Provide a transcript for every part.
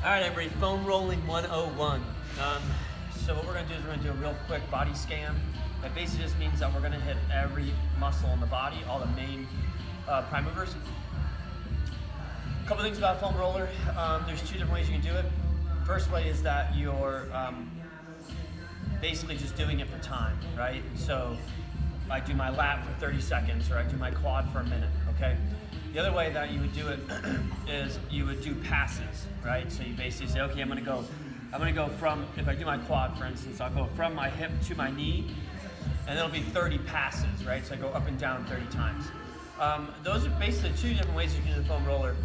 All right, everybody, foam rolling 101. So what we're gonna do is we're gonna do a real quick body scan. That basically just means that we're gonna hit every muscle in the body, all the main prime movers. A couple things about foam roller. There's two different ways you can do it. First way is that you're basically just doing it for time, right? So I do my lat for 30 seconds or I do my quad for a minute, okay? The other way that you would do it is you would do passes, right? So you basically say, okay, I'm gonna go from, if I do my quad, for instance, I'll go from my hip to my knee, and it'll be 30 passes, right? So I go up and down 30 times. Those are basically two different ways you can do the foam roller.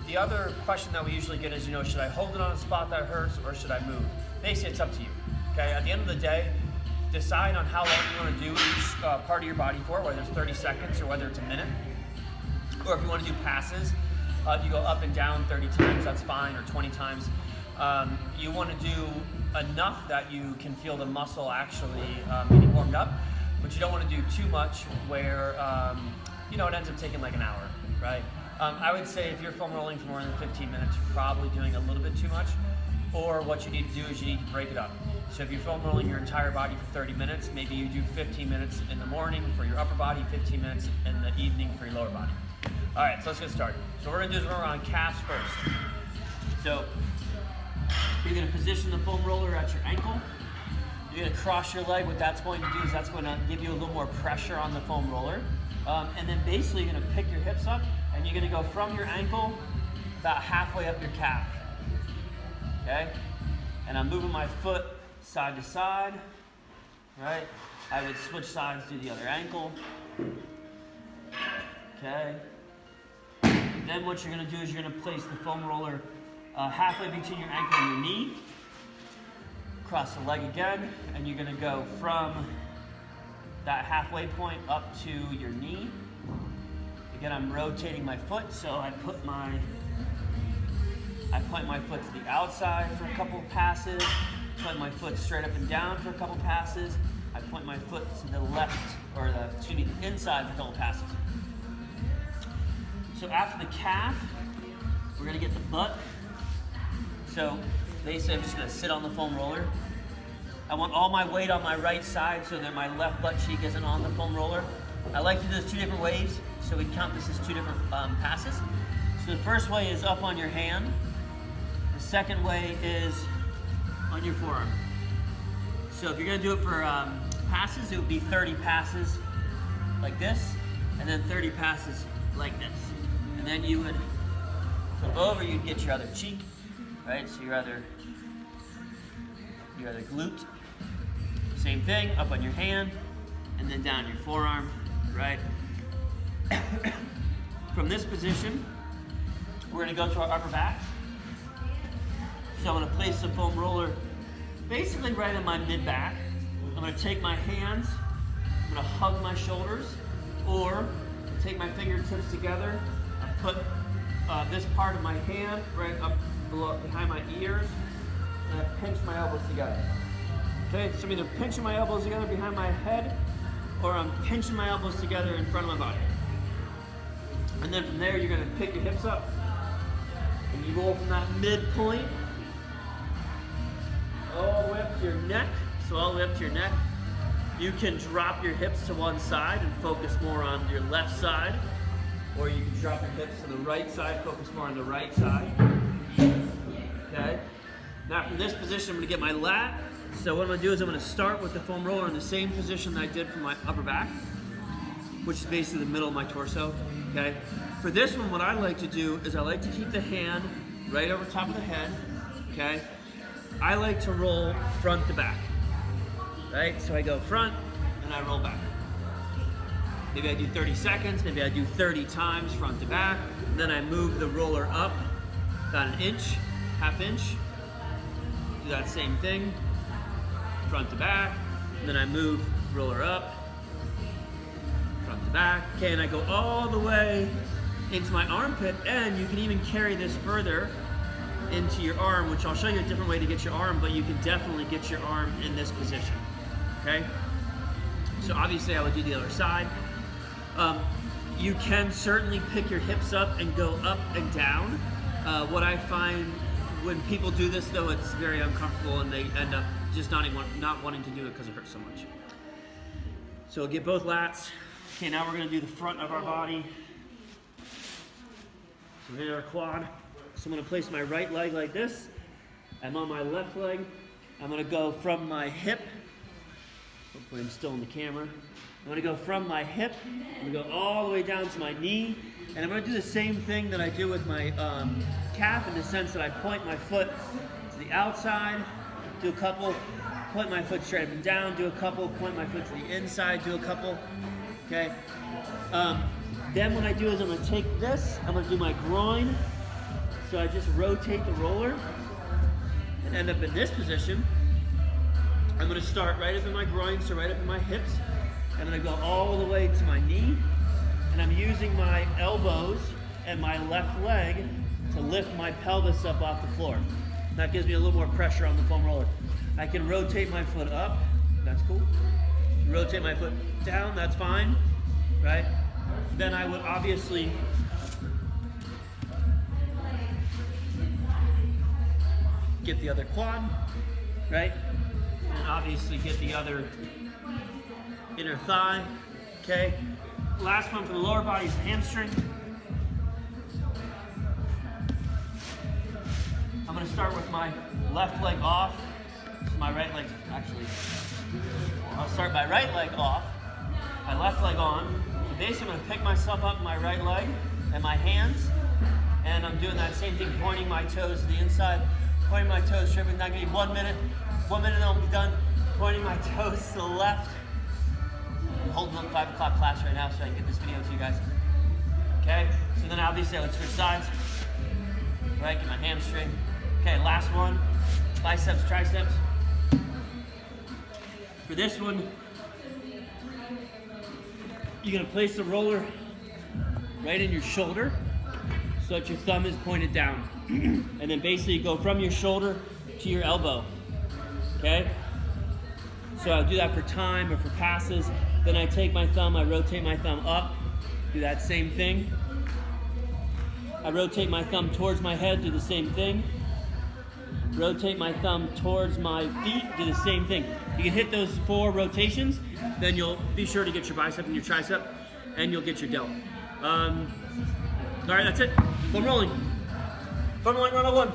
The other question that we usually get is, should I hold it on a spot that hurts or should I move? Basically, it's up to you, okay? At the end of the day, decide on how long you wanna do each part of your body for, whether it's 30 seconds or whether it's a minute. Or if you want to do passes, you go up and down 30 times, that's fine, or 20 times. You want to do enough that you can feel the muscle actually getting warmed up, but you don't want to do too much where it ends up taking like an hour, right? I would say if you're foam rolling for more than 15 minutes, you're probably doing a little bit too much, or what you need to do is you need to break it up. So if you're foam rolling your entire body for 30 minutes, maybe you do 15 minutes in the morning for your upper body, 15 minutes in the evening for your lower body. All right, so let's get started. So what we're gonna do is we're on calves first. So you're gonna position the foam roller at your ankle. You're gonna cross your leg. What that's going to do is that's going to give you a little more pressure on the foam roller. And then basically you're gonna pick your hips up and you're gonna go from your ankle about halfway up your calf, okay? And I'm moving my foot side to side, right? I would switch sides to the other ankle, okay? Then what you're gonna do is you're gonna place the foam roller halfway between your ankle and your knee. Cross the leg again, and you're gonna go from that halfway point up to your knee. Again, I'm rotating my foot, so I point my foot to the outside for a couple of passes, point my foot straight up and down for a couple passes. I point my foot to the left, or the inside for a couple passes. So after the calf, we're gonna get the butt. So basically I'm just gonna sit on the foam roller. I want all my weight on my right side so that my left butt cheek isn't on the foam roller. I like to do this two different ways, so we count this as two different passes. So the first way is up on your hand. The second way is on your forearm. So if you're gonna do it for passes, it would be 30 passes like this, and then 30 passes like this. And then you would flip over, you'd get your other cheek, right? So your other glute. Same thing, up on your hand, and then down your forearm, right? From this position, we're gonna go to our upper back. So I'm gonna place the foam roller basically right on my mid-back. I'm gonna take my hands, I'm gonna hug my shoulders, or take my fingertips together, put this part of my hand right up below, behind my ears, and I pinch my elbows together. Okay, so I'm either pinching my elbows together behind my head, or I'm pinching my elbows together in front of my body. And then from there, you're gonna pick your hips up, and you go from that midpoint all the way up to your neck. So all the way up to your neck. You can drop your hips to one side and focus more on your left side, or you can drop your hips to the right side, focus more on the right side. Okay? Now from this position, I'm gonna get my lat. So what I'm gonna do is I'm gonna start with the foam roller in the same position that I did for my upper back, which is basically the middle of my torso, okay? For this one, what I like to do is I like to keep the hand right over top of the head, okay? I like to roll front to back, right? So I go front and I roll back. Maybe I do 30 seconds, maybe I do 30 times front to back, and then I move the roller up about an inch, half inch. Do that same thing, front to back, and then I move roller up, front to back. Okay, and I go all the way into my armpit, and you can even carry this further into your arm, which I'll show you a different way to get your arm, but you can definitely get your arm in this position, okay? So obviously I would do the other side. You can certainly pick your hips up and go up and down. What I find when people do this though, it's very uncomfortable and they end up just not wanting to do it because it hurts so much. So get both lats. Okay, now we're gonna do the front of our body. So here's our quad. So I'm gonna place my right leg like this. I'm on my left leg. I'm gonna go from my hip. Hopefully I'm still in the camera. I'm gonna go from my hip. I'm gonna go all the way down to my knee. And I'm gonna do the same thing that I do with my calf, in the sense that I point my foot to the outside, do a couple, point my foot straight up and down, do a couple, point my foot to the inside, do a couple, okay? Then what I do is I'm gonna take this, I'm gonna do my groin, so I just rotate the roller and end up in this position. I'm gonna start right up in my groin, so right up in my hips. I'm gonna go all the way to my knee, and I'm using my elbows and my left leg to lift my pelvis up off the floor. That gives me a little more pressure on the foam roller. I can rotate my foot up, that's cool. Rotate my foot down, that's fine, right? Then I would obviously get the other quad, right? And obviously get the other inner thigh, okay? Last one for the lower body is hamstring. I'm gonna start with my left leg off. So my right leg's actually, I'll start my right leg off, my left leg on. Basically, I'm gonna pick myself up my right leg and my hands, and I'm doing that same thing, pointing my toes to the inside, pointing my toes straight. Not gonna be 1 minute. 1 minute, and I'll be done. Pointing my toes to the left. I'm holding up 5 o'clock class right now so I can get this video to you guys. Okay, so then obviously I would switch sides. Right, get my hamstring. Okay, last one, biceps, triceps. For this one, you're gonna place the roller right in your shoulder so that your thumb is pointed down. And then basically go from your shoulder to your elbow, okay? So I'll do that for time or for passes. Then I take my thumb, I rotate my thumb up, do that same thing. I rotate my thumb towards my head, do the same thing. Rotate my thumb towards my feet, do the same thing. You can hit those 4 rotations, then you'll be sure to get your bicep and your tricep, and you'll get your delt. All right, that's it. Foam rolling. Foam rolling 101.